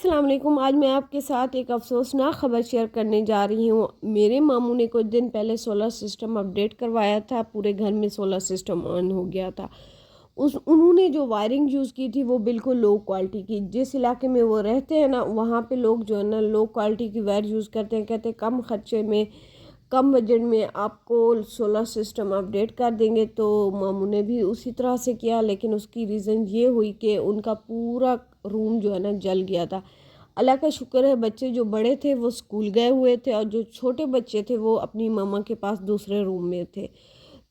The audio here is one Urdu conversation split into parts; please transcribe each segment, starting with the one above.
السلام علیکم۔ آج میں آپ کے ساتھ ایک افسوسناک خبر شیئر کرنے جا رہی ہوں۔ میرے ماموں نے کچھ دن پہلے سولر سسٹم اپڈیٹ کروایا تھا، پورے گھر میں سولر سسٹم آن ہو گیا تھا۔ انہوں نے جو وائرنگ یوز کی تھی وہ بالکل لو کوالٹی کی۔ جس علاقے میں وہ رہتے ہیں نا، وہاں پہ لوگ جو ہے نا لو کوالٹی کی وائر یوز کرتے ہیں، کہتے ہیں کم خرچے میں کم بجٹ میں آپ کو سولر سسٹم اپڈیٹ کر دیں گے۔ تو ماموں نے بھی اسی طرح سے کیا، لیکن اس کی ریزن یہ ہوئی کہ ان کا پورا روم جو ہے نا جل گیا تھا۔ اللہ کا شکر ہے بچے جو بڑے تھے وہ اسکول گئے ہوئے تھے، اور جو چھوٹے بچے تھے وہ اپنی ماما کے پاس دوسرے روم میں تھے،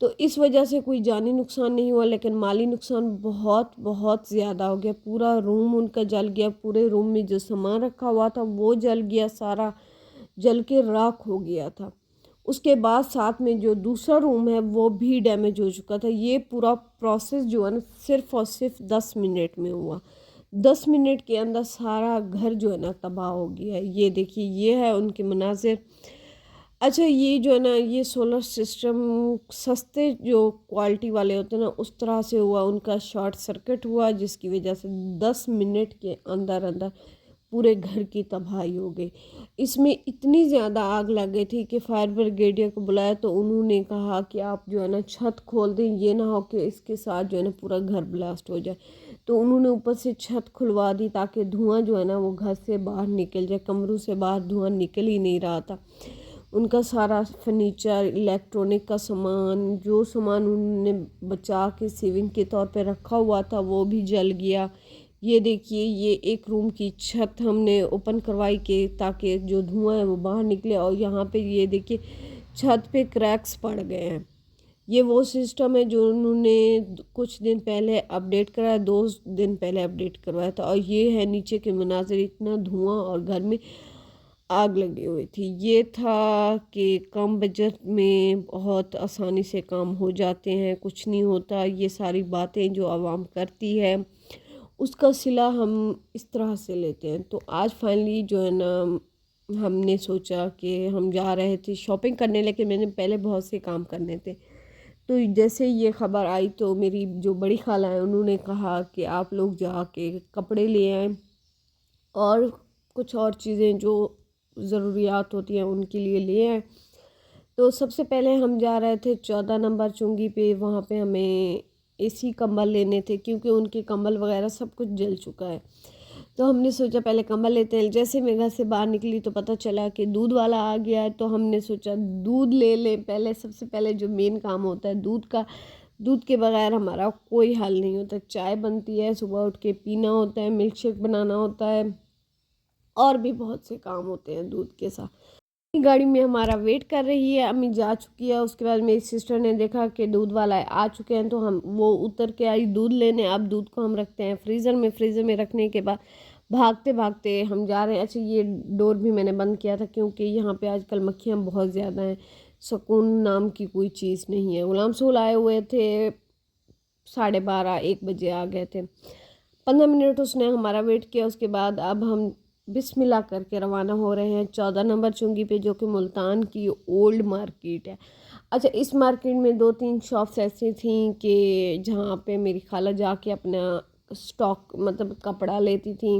تو اس وجہ سے کوئی جانی نقصان نہیں ہوا، لیکن مالی نقصان بہت بہت زیادہ ہو گیا۔ پورا روم ان کا جل گیا، پورے روم میں جو سامان رکھا ہوا تھا وہ جل گیا، سارا جل کے راکھ ہو گیا تھا۔ اس کے بعد ساتھ میں جو دوسرا روم ہے وہ بھی ڈیمیج ہو چکا تھا۔ یہ پورا پروسیس جو ہے نا صرف اور صرف 10 منٹ میں ہوا۔ 10 منٹ کے اندر سارا گھر جو ہے نا تباہ ہو گیا ہے۔ یہ دیکھیے، یہ ہے ان کے مناظر۔ اچھا، یہ جو ہے نا یہ سولر سسٹم سستے جو کوالٹی والے ہوتے ہیں نا اس طرح سے ہوا، ان کا شارٹ سرکٹ ہوا، جس کی وجہ سے 10 منٹ کے اندر پورے گھر کی تباہی ہو گئی۔ اس میں اتنی زیادہ آگ لگ گئی تھی کہ فائر بریگیڈیئر کو بلایا تو انہوں نے کہا کہ آپ جو ہے نا چھت کھول دیں، یہ نہ ہو کہ اس کے ساتھ جو ہے نا پورا گھر بلاسٹ ہو جائے۔ تو انہوں نے اوپر سے چھت کھلوا دی تاکہ دھواں جو ہے نا وہ گھر سے باہر نکل جائے۔ کمروں سے باہر دھواں نکل ہی نہیں رہا تھا۔ ان کا سارا فرنیچر، الیکٹرونک کا سامان، جو سامان انہوں نے بچا کے سیونگ کے طور پہ رکھا ہوا تھا وہ بھی جل گیا۔ یہ دیکھیے، یہ ایک روم کی چھت ہم نے اوپن کروائی کہ تاکہ جو دھواں ہے وہ باہر نکلے، اور یہاں پہ یہ دیکھیے چھت پہ کریکس پڑ گئے ہیں۔ یہ وہ سسٹم ہے جو انہوں نے کچھ دن پہلے اپڈیٹ کرایا، 2 دن پہلے اپڈیٹ کروایا تھا، اور یہ ہے نیچے کے مناظر۔ اتنا دھواں اور گھر میں آگ لگی ہوئی تھی۔ یہ تھا کہ کم بجٹ میں بہت آسانی سے کام ہو جاتے ہیں، کچھ نہیں ہوتا۔ یہ ساری باتیں جو عوام کرتی ہے اس کا صلہ ہم اس طرح سے لیتے ہیں۔ تو آج فائنلی جو ہے نا ہم نے سوچا کہ ہم جا رہے تھے شاپنگ کرنے، لیکن میں نے پہلے بہت سے کام کرنے تھے۔ تو جیسے یہ خبر آئی تو میری جو بڑی خالہ ہیں انہوں نے کہا کہ آپ لوگ جا کے کپڑے لے آئیں اور کچھ اور چیزیں جو ضروریات ہوتی ہیں ان کے لیے لے آئیں۔ تو سب سے پہلے ہم جا رہے تھے 14 نمبر چنگی پہ، وہاں پہ ہمیں AC کمبل لینے تھے کیونکہ ان کے کمبل وغیرہ سب کچھ جل چکا ہے۔ تو ہم نے سوچا پہلے کمبل لیتے ہیں۔ جیسے میں گھر سے باہر نکلی تو پتہ چلا کہ دودھ والا آ گیا ہے، تو ہم نے سوچا دودھ لے لیں پہلے۔ سب سے پہلے جو مین کام ہوتا ہے دودھ کا، دودھ کے بغیر ہمارا کوئی حل نہیں ہوتا۔ چائے بنتی ہے، صبح اٹھ کے پینا ہوتا ہے، ملک شیک بنانا ہوتا ہے، اور بھی بہت سے کام ہوتے ہیں دودھ کے ساتھ۔ گاڑی میں ہمارا ویٹ کر رہی ہے، امی جا چکی ہے۔ اس کے بعد میری سسٹر نے دیکھا کہ دودھ والا آ چکے ہیں، تو وہ اتر کے آئی دودھ لینے۔ اب دودھ کو ہم رکھتے ہیں فریزر میں رکھنے کے بعد بھاگتے بھاگتے ہم جا رہے ہیں۔ اچھا، یہ ڈور بھی میں نے بند کیا تھا کیونکہ یہاں پہ آج کل مکھیاں بہت زیادہ ہیں، سکون نام کی کوئی چیز نہیں ہے۔ غلام سول آئے ہوئے تھے 12:30 1 بجے آ گئے تھے۔ 15 منٹ اس نے ہمارا ویٹ کیا۔ اس کے بعد اب ہم بسم اللہ کر کے روانہ ہو رہے ہیں 14 نمبر چنگی پہ، جو کہ ملتان کی اولڈ مارکیٹ ہے۔ اچھا، اس مارکیٹ میں 2-3 شاپس ایسی تھیں کہ جہاں پہ میری خالہ جا کے اپنا سٹاک مطلب کپڑا لیتی تھیں،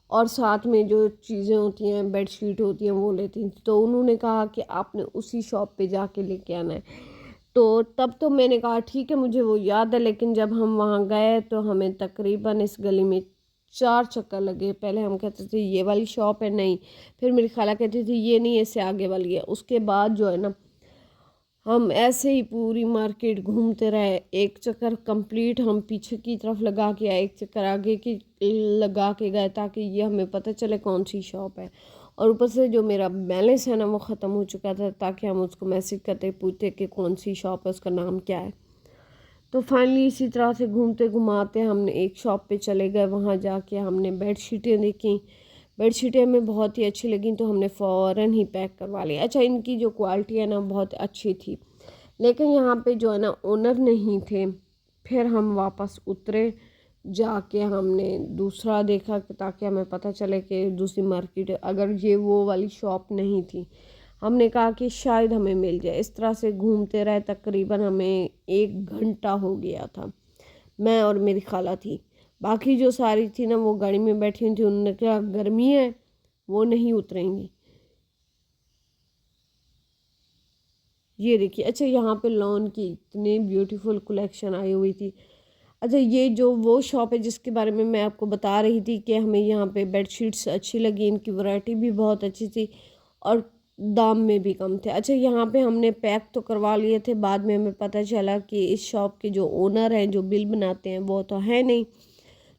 اور ساتھ میں جو چیزیں ہوتی ہیں بیڈ شیٹ ہوتی ہیں وہ لیتی تھیں۔ تو انہوں نے کہا کہ آپ نے اسی شاپ پہ جا کے لے کے آنا ہے۔ تو تب تو میں نے کہا ٹھیک ہے، مجھے وہ یاد ہے، لیکن جب ہم وہاں گئے تو ہمیں تقریباً اس گلی میں 4 چکر لگے۔ پہلے ہم کہتے تھے یہ والی شاپ ہے، نہیں، پھر میری خالہ کہتی تھی یہ نہیں، اس سے آگے والی ہے۔ اس کے بعد جو ہے نا ہم ایسے ہی پوری مارکیٹ گھومتے رہے۔ ایک چکر کمپلیٹ ہم پیچھے کی طرف لگا کے آئے، ایک چکر آگے کی لگا کے گئے تاکہ یہ ہمیں پتہ چلے کون سی شاپ ہے۔ اور اوپر سے جو میرا بیلنس ہے نا وہ ختم ہو چکا تھا، تاکہ ہم اس کو میسج کرتے پوچھتے کہ کون سی شاپ ہے، اس کا نام کیا ہے۔ تو فائنلی اسی طرح سے گھومتے گھماتے ہم نے ایک شاپ پہ چلے گئے۔ وہاں جا کے ہم نے بیڈ شیٹیں دیکھیں، بیڈ شیٹیں ہمیں بہت ہی اچھی لگیں تو ہم نے فوراً ہی پیک کروا لی۔ اچھا، ان کی جو کوالٹی ہے نا بہت اچھی تھی، لیکن یہاں پہ جو ہے نا اونر نہیں تھے۔ پھر ہم واپس اترے، جا کے ہم نے دوسرا دیکھا تاکہ ہمیں پتہ چلے کہ دوسری مارکیٹ، اگر یہ وہ والی شاپ نہیں تھی ہم نے کہا کہ شاید ہمیں مل جائے۔ اس طرح سے گھومتے رہے، تقریباً ہمیں 1 گھنٹہ ہو گیا تھا۔ میں اور میری خالہ تھی، باقی جو ساری تھی نا وہ گاڑی میں بیٹھی ہوئی تھی، انہوں نے کہا گرمی ہے وہ نہیں اتریں گی. یہ دیکھیے. اچھا یہاں پہ لون کی اتنے بیوٹیفل کلیکشن آئی ہوئی تھی. اچھا یہ جو وہ شاپ ہے جس کے بارے میں آپ کو بتا رہی تھی کہ ہمیں یہاں پہ بیڈ شیٹس اچھی لگی، ان کی ورائٹی بھی بہت اچھی تھی اور دام میں بھی کم تھے. اچھا یہاں پہ ہم نے پیک تو کروا لیے تھے، بعد میں ہمیں پتہ چلا کہ اس شاپ کے جو اونر ہیں جو بل بناتے ہیں وہ تو ہے نہیں،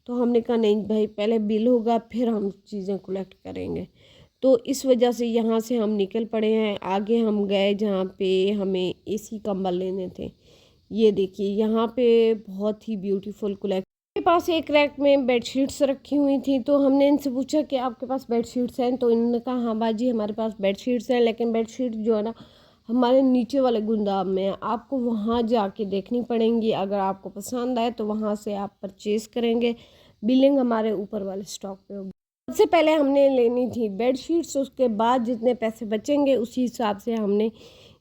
تو ہم نے کہا نہیں بھائی پہلے بل ہوگا پھر ہم چیزیں کلیکٹ کریں گے. تو اس وجہ سے یہاں سے ہم نکل پڑے ہیں. آگے ہم گئے جہاں پہ ہمیں اے سی کمبل لینے تھے. یہ دیکھیے یہاں پہ بہت ہی بیوٹیفل کلیکشن. میرے پاس ایک ریک میں بیڈ شیٹس رکھی ہوئی تھیں، تو ہم نے ان سے پوچھا کہ آپ کے پاس بیڈ شیٹس ہیں؟ تو انہوں نے کہا ہاں باجی ہمارے پاس بیڈ شیٹس ہیں، لیکن بیڈ شیٹ جو ہے نا ہمارے نیچے والے گندام میں آپ کو وہاں جا کے دیکھنی پڑیں گی. اگر آپ کو پسند آئے تو وہاں سے آپ پرچیز کریں گے، بلنگ ہمارے اوپر والے سٹاک پہ ہوگی. سب سے پہلے ہم نے لینی تھی بیڈ شیٹس، اس کے بعد جتنے پیسے بچیں گے اسی حساب سے ہم نے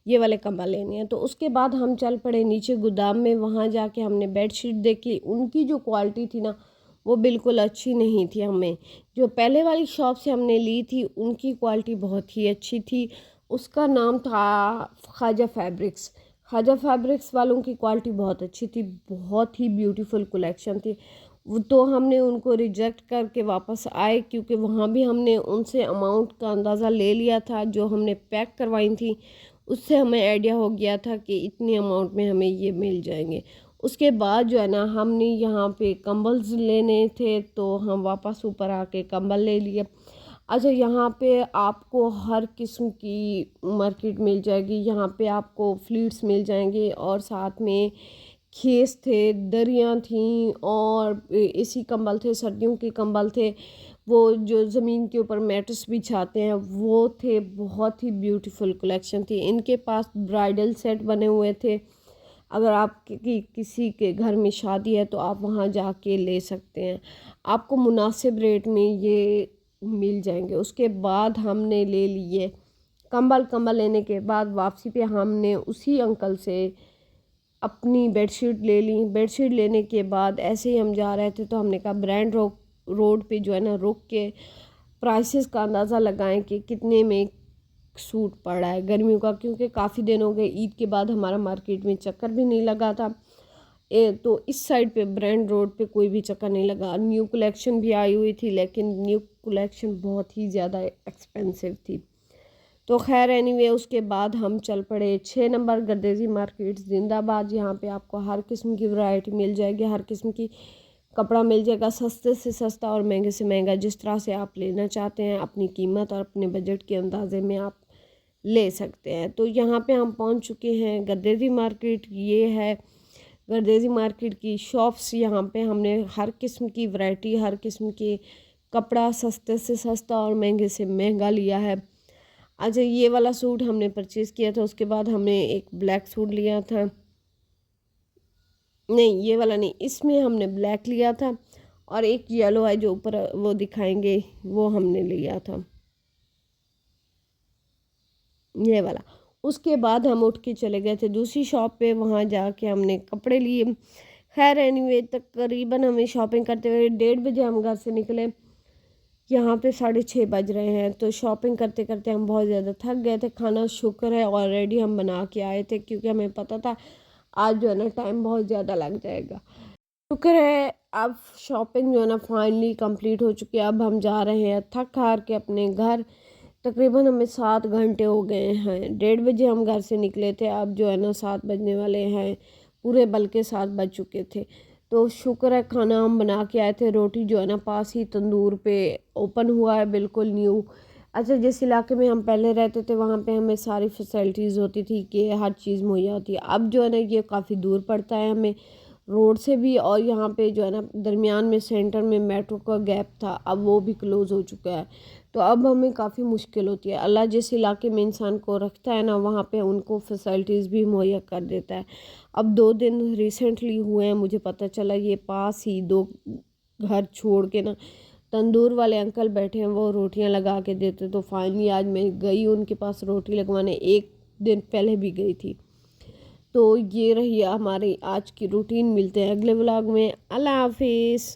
یہ والے کمبل لینے ہیں. تو اس کے بعد ہم چل پڑے نیچے گودام میں. وہاں جا کے ہم نے بیڈ شیٹ دیکھی. ان کی جو کوالٹی تھی نا وہ بالکل اچھی نہیں تھی. ہمیں جو پہلے والی شاپ سے ہم نے لی تھی ان کی کوالٹی بہت ہی اچھی تھی. اس کا نام تھا خواجہ فیبرکس. خواجہ فیبرکس والوں کی کوالٹی بہت اچھی تھی، بہت ہی بیوٹیفل کلیکشن تھی. تو ہم نے ان کو ریجیکٹ کر کے واپس آئے، کیونکہ وہاں بھی ہم نے ان سے اماؤنٹ کا اندازہ لے لیا تھا. جو ہم نے پیک کروائی تھیں اس سے ہمیں آئیڈیا ہو گیا تھا کہ اتنی اماؤنٹ میں ہمیں یہ مل جائیں گے. اس کے بعد جو ہے نا ہم نے یہاں پہ کمبلز لینے تھے تو ہم واپس اوپر آ کے کمبل لے لیے. اچھا یہاں پہ آپ کو ہر قسم کی مارکیٹ مل جائے گی. یہاں پہ آپ کو فلیٹس مل جائیں گے اور ساتھ میں کھیس تھے، دریاں تھیں اور اسی کمبل تھے، سردیوں کے کمبل تھے. وہ جو زمین کے اوپر میٹس بچھاتے ہیں وہ تھے. بہت ہی بیوٹیفل کلیکشن تھی. ان کے پاس برائڈل سیٹ بنے ہوئے تھے. اگر آپ کی کسی کے گھر میں شادی ہے تو آپ وہاں جا کے لے سکتے ہیں، آپ کو مناسب ریٹ میں یہ مل جائیں گے. اس کے بعد ہم نے لے لیے کمبل لینے کے بعد واپسی پہ ہم نے اسی انکل سے اپنی بیڈ شیٹ لے لی. بیڈ شیٹ لینے کے بعد ایسے ہی ہم جا رہے تھے تو ہم نے کہا برینڈ روڈ پہ جو ہے نا رک کے پرائسز کا اندازہ لگائیں کہ کتنے میں سوٹ پڑ رہا ہے گرمیوں کا، کیونکہ کافی دن ہو گئے عید کے بعد ہمارا مارکیٹ میں چکر بھی نہیں لگا تھا. تو اس سائڈ پہ برینڈ روڈ پہ کوئی بھی چکر نہیں لگا. نیو کلیکشن بھی آئی ہوئی تھی لیکن نیو کلیکشن بہت ہی زیادہ ایکسپینسو تھی. تو خیر اینی وے اس کے بعد ہم چل پڑے 6 نمبر گردیزی مارکیٹ زندہ آباد. یہاں پہ آپ کو ہر قسم کی ورائٹی مل جائے گی، ہر قسم کی کپڑا مل جائے گا، سستے سے سستا اور مہنگے سے مہنگا، جس طرح سے آپ لینا چاہتے ہیں اپنی قیمت اور اپنے بجٹ کے اندازے میں آپ لے سکتے ہیں. تو یہاں پہ ہم پہنچ چکے ہیں گردیزی مارکیٹ. یہ ہے گردیزی مارکیٹ کی شاپس. یہاں پہ ہم نے ہر قسم کی ورائٹی، ہر قسم کے کپڑا سستے سے سستا اور مہنگے سے مہنگا لیا ہے. اچھا یہ والا سوٹ ہم نے پرچیز کیا تھا. اس کے بعد ہم نے ایک بلیک سوٹ لیا تھا، نہیں یہ والا نہیں، اس میں ہم نے بلیک لیا تھا اور ایک یلو ہے جو اوپر وہ دکھائیں گے وہ ہم نے لیا تھا یہ والا. اس کے بعد ہم اٹھ کے چلے گئے تھے دوسری شاپ پہ. وہاں جا کے ہم نے کپڑے لیے. خیر اینی وے تقریباً ہمیں شاپنگ کرتے ہوئے 1:30 بجے ہم گھر سے نکلے. یہاں پہ 6:30 بج رہے ہیں. تو شاپنگ کرتے کرتے ہم بہت زیادہ تھک گئے تھے. کھانا شکر ہے آلریڈی ہم بنا کے آئے تھے، کیونکہ ہمیں پتہ تھا آج جو ہے نا ٹائم بہت زیادہ لگ جائے گا. شکر ہے اب شاپنگ جو ہے نا فائنلی کمپلیٹ ہو چکی ہے. اب ہم جا رہے ہیں تھک ہار کے اپنے گھر. تقریباً ہمیں 7 گھنٹے ہو گئے ہیں. 1:30 بجے ہم گھر سے نکلے تھے، اب جو ہے نا 7 بجنے والے ہیں پورے، بلکہ 7 بج چکے تھے. تو شکر ہے کھانا ہم بنا کے آئے تھے. روٹی جو ہے نا پاس ہی تندور پہ اوپن ہوا ہے، بالکل نیو. اچھا جس علاقے میں ہم پہلے رہتے تھے وہاں پہ ہمیں ساری فیسلٹیز ہوتی تھی کہ ہر چیز مہیا ہوتی ہے. اب جو ہے نا یہ کافی دور پڑتا ہے ہمیں روڈ سے بھی، اور یہاں پہ جو ہے نا درمیان میں سینٹر میں میٹرو کا گیپ تھا، اب وہ بھی کلوز ہو چکا ہے. تو اب ہمیں کافی مشکل ہوتی ہے. اللہ جس علاقے میں انسان کو رکھتا ہے نا وہاں پہ ان کو فیسلٹیز بھی مہیا کر دیتا ہے. اب 2 دن ریسنٹلی ہوئے ہیں مجھے پتہ چلا یہ پاس ہی 2 گھر چھوڑ کے نا تندور والے انکل بیٹھے ہیں، وہ روٹیاں لگا کے دیتے. تو فائنلی آج میں گئی ان کے پاس روٹی لگوانے، 1 دن پہلے بھی گئی تھی. تو یہ رہی ہماری آج کی روٹین. ملتے ہیں اگلے ولاگ میں. اللہ حافظ.